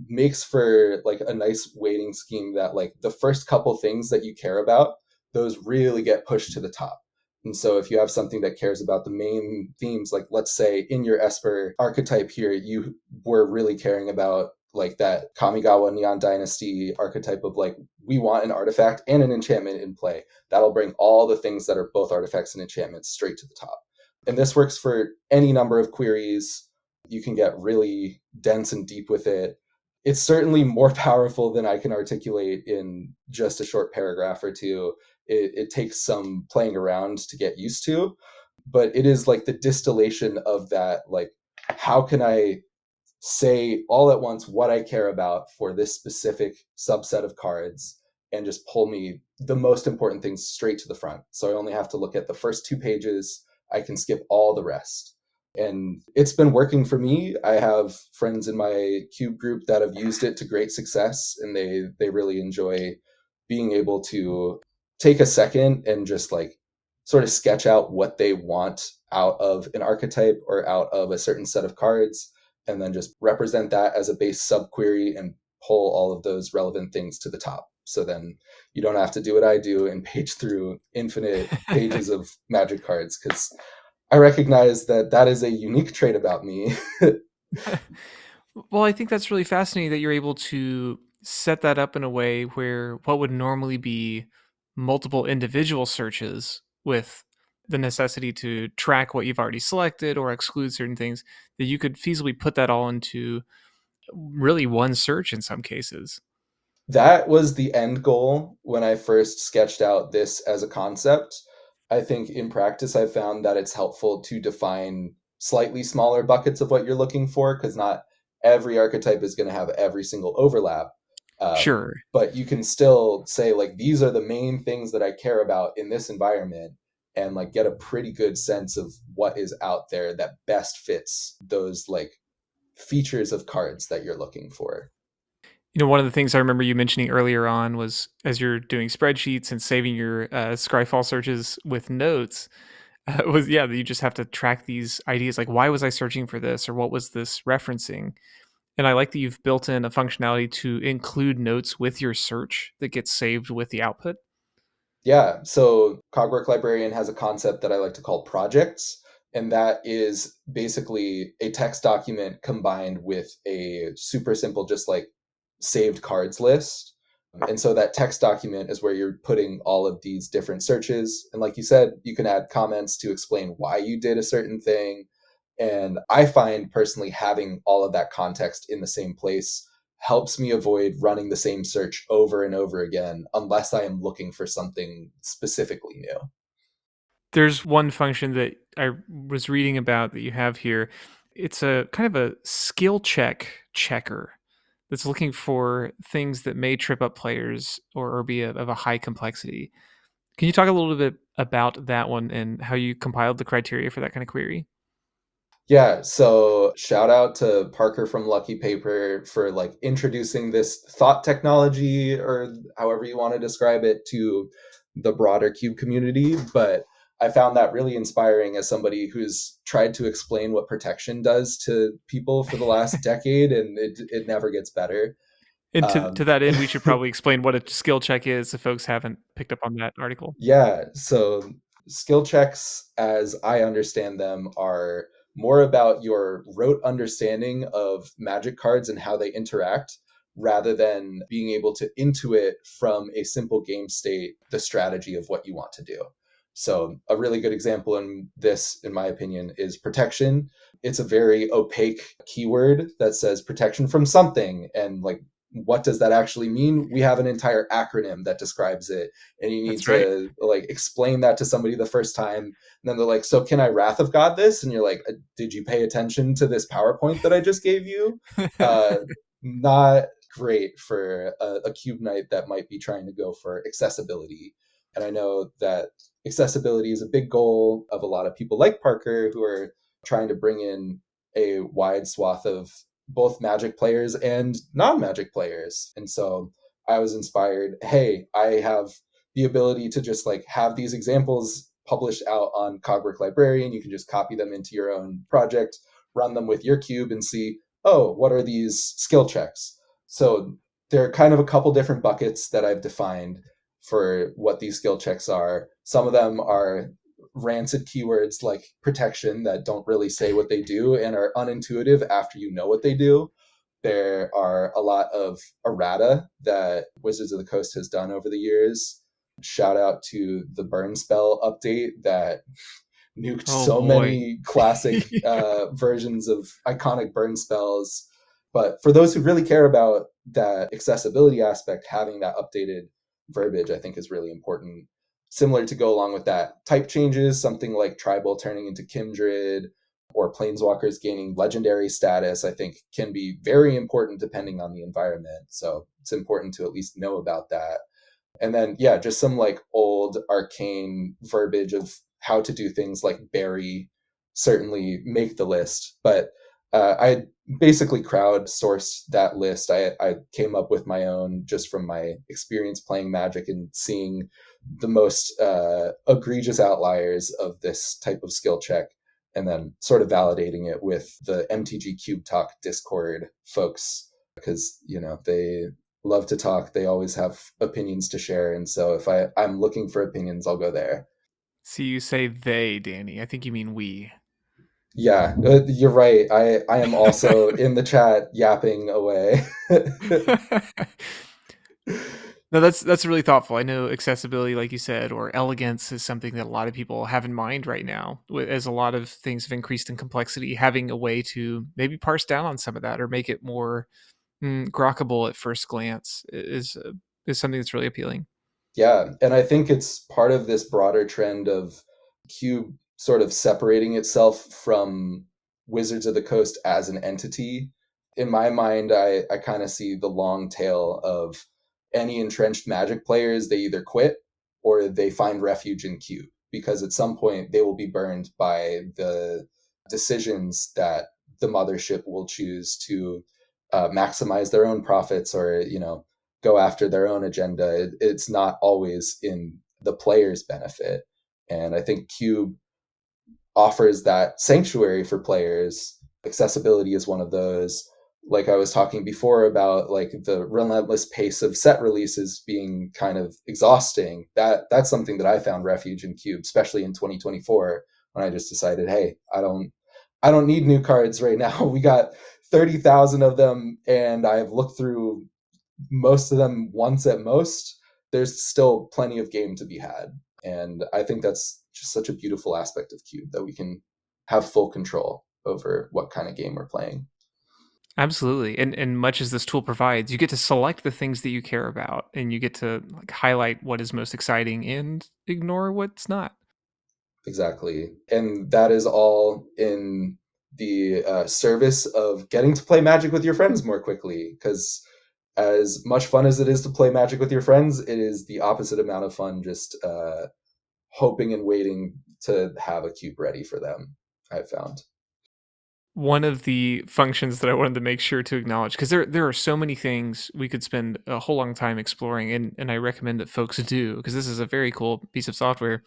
makes for like a nice weighting scheme that like the first couple things that you care about, those really get pushed to the top. And so if you have something that cares about the main themes, like let's say in your Esper archetype here, you were really caring about like that Kamigawa Neon Dynasty archetype of like, we want an artifact and an enchantment in play. That'll bring all the things that are both artifacts and enchantments straight to the top. And this works for any number of queries. You can get really dense and deep with it. It's certainly more powerful than I can articulate in just a short paragraph or two. It takes some playing around to get used to, but it is like the distillation of that, like, how can I say all at once what I care about for this specific subset of cards and just pull me the most important things straight to the front. So I only have to look at the first 2 pages. I can skip all the rest. And it's been working for me. I have friends in my cube group that have used it to great success, and they really enjoy being able to take a second and just like sort of sketch out what they want out of an archetype or out of a certain set of cards, and then just represent that as a base subquery and pull all of those relevant things to the top. So then you don't have to do what I do and page through infinite pages of magic cards, because I recognize that that is a unique trait about me. Well, I think that's really fascinating that you're able to set that up in a way where what would normally be multiple individual searches with the necessity to track what you've already selected or exclude certain things, that you could feasibly put that all into really one search in some cases. That was the end goal when I first sketched out this as a concept. I think in practice, I've found that it's helpful to define slightly smaller buckets of what you're looking for, because not every archetype is going to have every single overlap. Sure. But you can still say, like, these are the main things that I care about in this environment, and like get a pretty good sense of what is out there that best fits those like features of cards that you're looking for. One of the things I remember you mentioning earlier on was as you're doing spreadsheets and saving your Scryfall searches with notes, was yeah, that you just have to track these ideas like why was I searching for this or what was this referencing? And I like that you've built in a functionality to include notes with your search that gets saved with the output. Yeah, so Cogwork Librarian has a concept that I like to call projects, and that is basically a text document combined with a super simple, just like saved cards list. And so that text document is where you're putting all of these different searches. And like you said, you can add comments to explain why you did a certain thing. And I find personally having all of that context in the same place helps me avoid running the same search over and over again unless I am looking for something specifically new. There's one function that I was reading about that you have here. It's a kind of a skill checker that's looking for things that may trip up players or be of a high complexity. Can you talk a little bit about that one and how you compiled the criteria for that kind of query? Yeah, so shout out to Parker from Lucky Paper for like introducing this thought technology, or however you want to describe it, to the broader cube community. But I found that really inspiring as somebody who's tried to explain what protection does to people for the last decade, and it never gets better. And to Um, that end, we should probably explain what a skill check is if folks haven't picked up on that article. Yeah, so skill checks, as I understand them, are more about your rote understanding of magic cards and how they interact, rather than being able to intuit from a simple game state the strategy of what you want to do. So, a really good example in this, in my opinion, is protection. It's a very opaque keyword that says protection from something. And like, what does that actually mean? We have an entire acronym that describes it, and you need That's right. to like explain that to somebody the first time. And then they're like, so can I wrath of God this? And you're like, did you pay attention to this PowerPoint that I just gave you? uh, Not great for a cube knight that might be trying to go for accessibility. And I know that accessibility is a big goal of a lot of people like Parker, who are trying to bring in a wide swath of both magic players and non-magic players. And so I was inspired, hey, I have the ability to just like have these examples published out on Cogwork Librarian. You can just copy them into your own project, run them with your cube, and see, oh, what are these skill checks? So there are kind of a couple different buckets that I've defined for what these skill checks are. Some of them are rancid keywords like protection that don't really say what they do and are unintuitive after you know what they do. There are a lot of errata that Wizards of the Coast has done over the years. Shout out to the burn spell update that nuked Oh so boy. many classic versions of iconic burn spells. But for those who really care about that accessibility aspect, having that updated verbiage, I think, is really important. Similar to go along with that, type changes, something like tribal turning into kindred or planeswalkers gaining legendary status, I think can be very important depending on the environment. So it's important to at least know about that. And then, yeah, just some like old arcane verbiage of how to do things like bury certainly make the list. But I basically crowdsourced that list. I came up with my own just from my experience playing Magic and seeing the most egregious outliers of this type of skill check, and then sort of validating it with the MTG Cube Talk Discord folks, because they love to talk. They always have opinions to share, and so if I'm looking for opinions, I'll go there. See, you say they, Danny. I think you mean we. Yeah, you're right. I am also in the chat yapping away. No, that's really thoughtful. I know accessibility, like you said, or elegance is something that a lot of people have in mind right now. As a lot of things have increased in complexity, having a way to maybe parse down on some of that or make it more grokkable at first glance is something that's really appealing. Yeah, and I think it's part of this broader trend of Cube sort of separating itself from Wizards of the Coast as an entity. In my mind, I kind of see the long tail of any entrenched Magic players. They either quit or they find refuge in Cube, because at some point they will be burned by the decisions that the mothership will choose to maximize their own profits, or go after their own agenda. It's not always in the player's benefit. And I think Cube offers that sanctuary for players. Accessibility is one of those. Like I was talking before about, like, the relentless pace of set releases being kind of exhausting. That's something that I found refuge in Cube, especially in 2024, when I just decided, hey, I don't need new cards right now. We got 30,000 of them, and I've looked through most of them once at most. There's still plenty of game to be had. And I think that's just such a beautiful aspect of Cube, that we can have full control over what kind of game we're playing. Absolutely. And much as this tool provides, you get to select the things that you care about and you get to like highlight what is most exciting and ignore what's not. Exactly. And that is all in the service of getting to play Magic with your friends more quickly. Because as much fun as it is to play Magic with your friends, it is the opposite amount of fun just hoping and waiting to have a cube ready for them, I've found. One of the functions that I wanted to make sure to acknowledge, because there are so many things we could spend a whole long time exploring, and I recommend that folks do, because this is a very cool piece of software.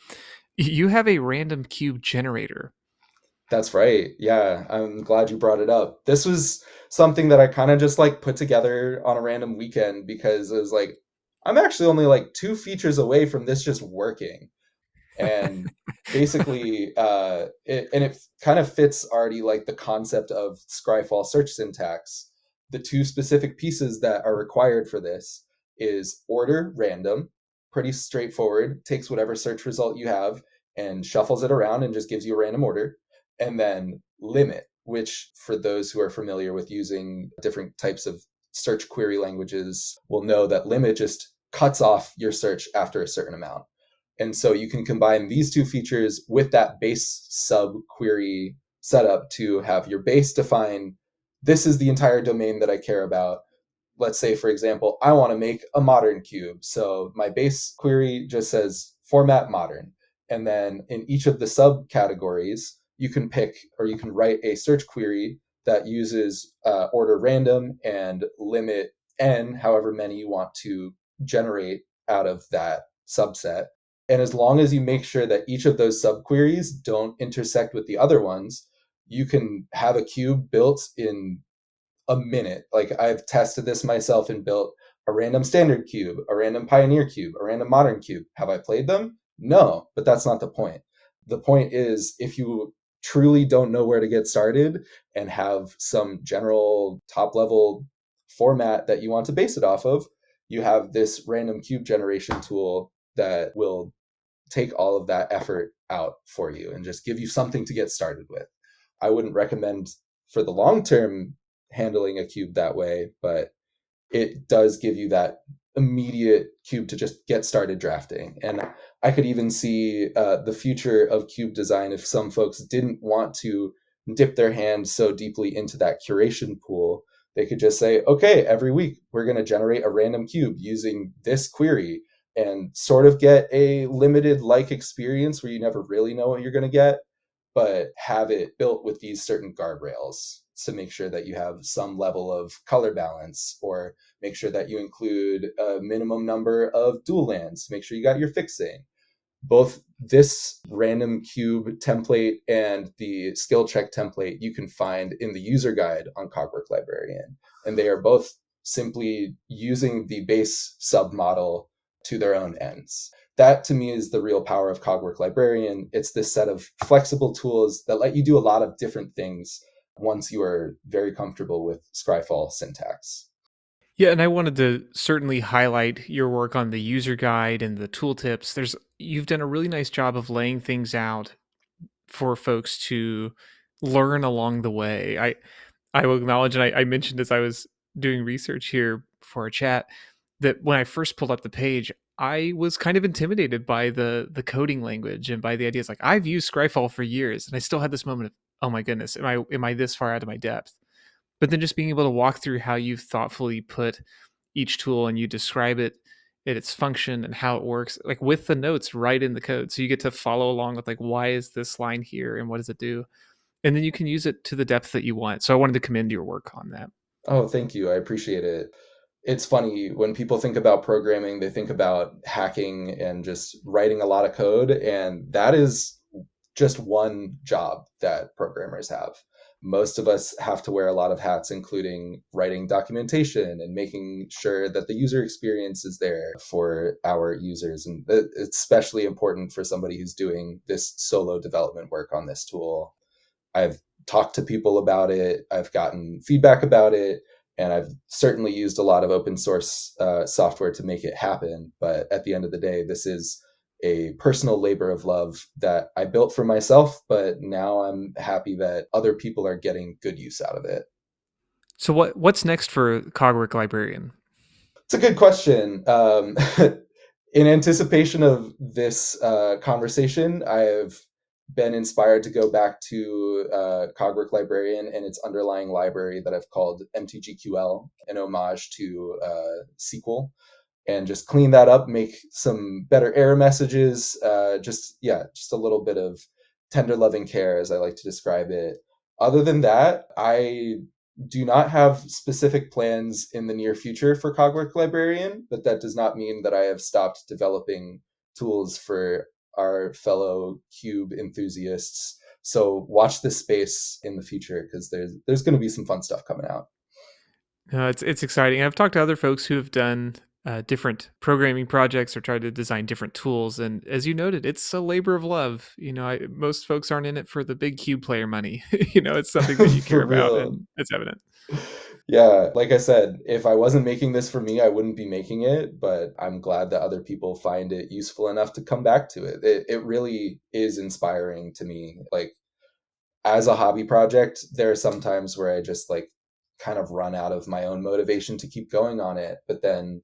You have a random cube generator. That's right. Yeah, I'm glad you brought it up. This was something that I kind of just like put together on a random weekend, because it was like, I'm actually only like two features away from this just working. And basically it kind of fits already like the concept of Scryfall search syntax. The two specific pieces that are required for this is order random, pretty straightforward, takes whatever search result you have and shuffles it around and just gives you a random order. And then limit, which for those who are familiar with using different types of search query languages will know that limit just cuts off your search after a certain amount. And so you can combine these two features with that base sub query setup to have your base define, this is the entire domain that I care about. Let's say, for example, I want to make a modern cube. So my base query just says format modern. And then in each of the subcategories, you can pick, or you can write a search query that uses order random and limit n, however many you want to generate out of that subset. And as long as you make sure that each of those subqueries don't intersect with the other ones, you can have a cube built in a minute. Like, I've tested this myself and built a random standard cube, a random pioneer cube, a random modern cube. Have I played them? No, but that's not the point. The point is, if you truly don't know where to get started and have some general top level format that you want to base it off of, you have this random cube generation tool that will take all of that effort out for you and just give you something to get started with. I wouldn't recommend for the long term handling a cube that way, but it does give you that immediate cube to just get started drafting. And I could even see the future of cube design if some folks didn't want to dip their hand so deeply into that curation pool. They could just say, okay, every week we're going to generate a random cube using this query, and sort of get a limited like experience where you never really know what you're going to get, but have it built with these certain guardrails to make sure that you have some level of color balance, or make sure that you include a minimum number of dual lands, make sure you got your fixing. Both this random cube template and the skill check template you can find in the user guide on Cogwork Librarian. And they are both simply using the base submodel to their own ends. That to me is the real power of Cogwork Librarian. It's this set of flexible tools that let you do a lot of different things once you are very comfortable with Scryfall syntax. Yeah, and I wanted to certainly highlight your work on the user guide and the tooltips. You've done a really nice job of laying things out for folks to learn along the way. I will acknowledge, and I mentioned as I was doing research here for a chat, that when I first pulled up the page, I was kind of intimidated by the coding language and by the ideas. Like, I've used Scryfall for years, and I still had this moment of, oh my goodness, am I this far out of my depth? But then just being able to walk through how you've thoughtfully put each tool and you describe it at its function and how it works, like with the notes right in the code. So you get to follow along with, like, why is this line here and what does it do? And then you can use it to the depth that you want. So I wanted to commend your work on that. Oh, thank you. I appreciate it. It's funny when people think about programming, they think about hacking and just writing a lot of code. And that is just one job that programmers have. Most of us have to wear a lot of hats, including writing documentation and making sure that the user experience is there for our users. And it's especially important for somebody who's doing this solo development work on this tool. I've talked to people about it, I've gotten feedback about it, and I've certainly used a lot of open source software to make it happen. But at the end of the day, this is a personal labor of love that I built for myself, but now I'm happy that other people are getting good use out of it. So what's next for Cogwork Librarian? It's a good question. In anticipation of this conversation, I've been inspired to go back to Cogwork Librarian and its underlying library that I've called MTGQL, an homage to SQL, and just clean that up, make some better error messages. Just a little bit of tender loving care, as I like to describe it. Other than that, I do not have specific plans in the near future for Cogwork Librarian, but that does not mean that I have stopped developing tools for our fellow cube enthusiasts. So watch this space in the future, because there's going to be some fun stuff coming out. It's exciting. I've talked to other folks who have done different programming projects or tried to design different tools, and as you noted, it's a labor of love. Most folks aren't in it for the big cube player money. It's something that you For care about, real. and it's evident. Yeah, like I said, if I wasn't making this for me, I wouldn't be making it, but I'm glad that other people find it useful enough to come back to it. It really is inspiring to me. Like, as a hobby project, there are some times where I just like kind of run out of my own motivation to keep going on it. But then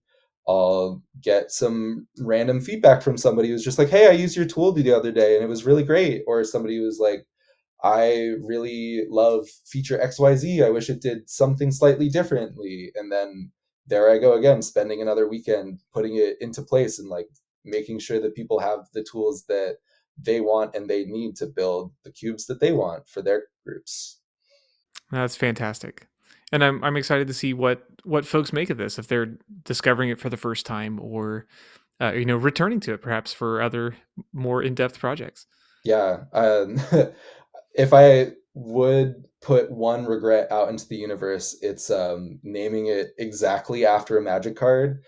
I'll get some random feedback from somebody who's just like, hey, I used your tool the other day and it was really great. Or somebody who's like, I really love feature XYZ. I wish it did something slightly differently. And then there I go again, spending another weekend putting it into place and like making sure that people have the tools that they want and they need to build the cubes that they want for their groups. That's fantastic, and I'm excited to see what folks make of this if they're discovering it for the first time or returning to it perhaps for other more in depth projects. Yeah. If I would put one regret out into the universe, it's naming it exactly after a magic card.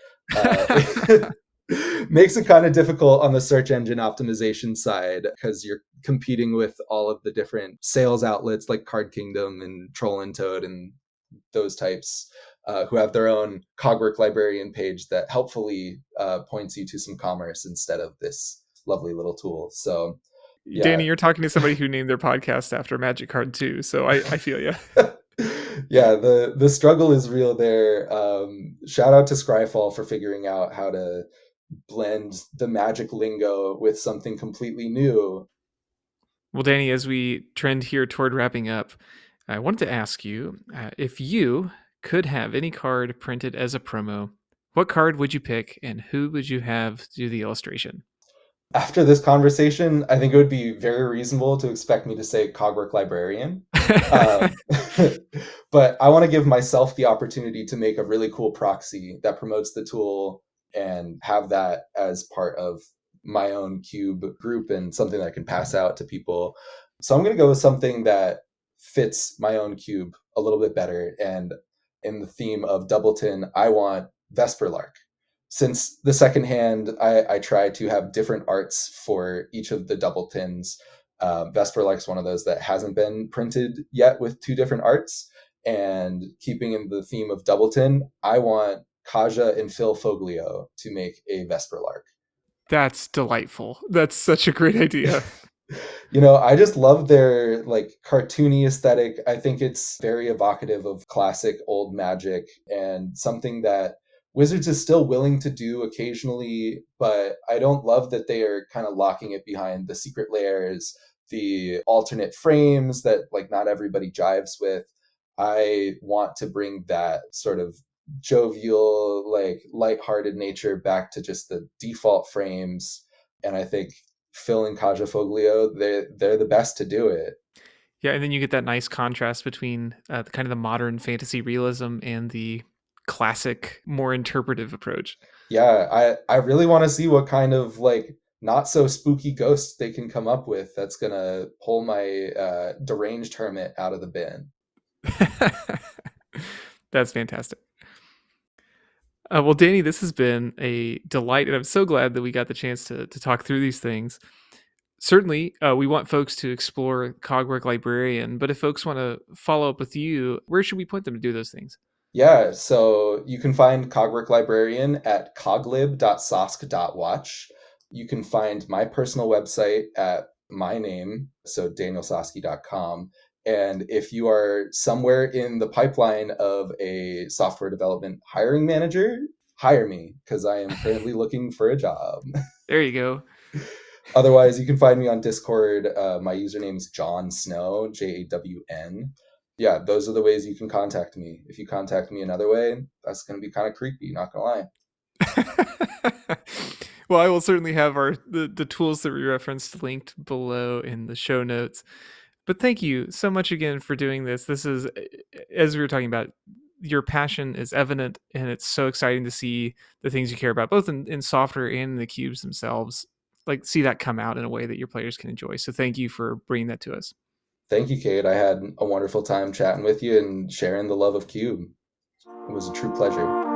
It makes it kind of difficult on the search engine optimization side, because you're competing with all of the different sales outlets like Card Kingdom and Troll and Toad and those types, who have their own Cogwork Librarian page that helpfully points you to some commerce instead of this lovely little tool. So Danny, yeah. you're talking to somebody who named their podcast after a magic card too, so I feel you. Yeah, the struggle is real there. Shout out to Scryfall for figuring out how to blend the magic lingo with something completely new. Well, Danny, as we trend here toward wrapping up, I wanted to ask you if you could have any card printed as a promo, what card would you pick and who would you have do the illustration? After this conversation, I think it would be very reasonable to expect me to say Cogwork Librarian. Um, but I want to give myself the opportunity to make a really cool proxy that promotes the tool and have that as part of my own cube group and something that I can pass out to people. So I'm going to go with something that fits my own cube a little bit better. And in the theme of Doubleton, I want Vesper Lark. Since the second hand, I try to have different arts for each of the Doubletons. Vesper Lark's one of those that hasn't been printed yet with two different arts. And keeping in the theme of Doubleton, I want Kaja and Phil Foglio to make a Vesper Lark. That's delightful. That's such a great idea. I just love their like cartoony aesthetic. I think it's very evocative of classic old magic and something that Wizards is still willing to do occasionally, but I don't love that they are kind of locking it behind the secret layers, the alternate frames that like not everybody jives with. I want to bring that sort of jovial, like lighthearted nature back to just the default frames. And I think Phil and Kaja Foglio, they're the best to do it. Yeah, and then you get that nice contrast between the kind of the modern fantasy realism and the classic, more interpretive approach. Yeah, I really want to see what kind of like not so spooky ghosts they can come up with that's gonna pull my deranged hermit out of the bin. That's fantastic. Well, Danny, this has been a delight, and I'm so glad that we got the chance to talk through these things. Certainly, we want folks to explore Cogwork Librarian, but if folks want to follow up with you, where should we point them to do those things? Yeah, so you can find Cogwork Librarian at coglib.sosk.watch. You can find my personal website at my name, so danielsoski.com. And if you are somewhere in the pipeline of a software development hiring manager, hire me because I am currently looking for a job. There you go. Otherwise, you can find me on Discord. My username is John Snow, Jawn. Yeah, those are the ways you can contact me. If you contact me another way, that's going to be kind of creepy, not going to lie. Well, I will certainly have the tools that we referenced linked below in the show notes. But thank you so much again for doing this. This is, as we were talking about, your passion is evident, and it's so exciting to see the things you care about, both in software and in the cubes themselves. Like, see that come out in a way that your players can enjoy. So thank you for bringing that to us. Thank you, Kate. I had a wonderful time chatting with you and sharing the love of Cube. It was a true pleasure.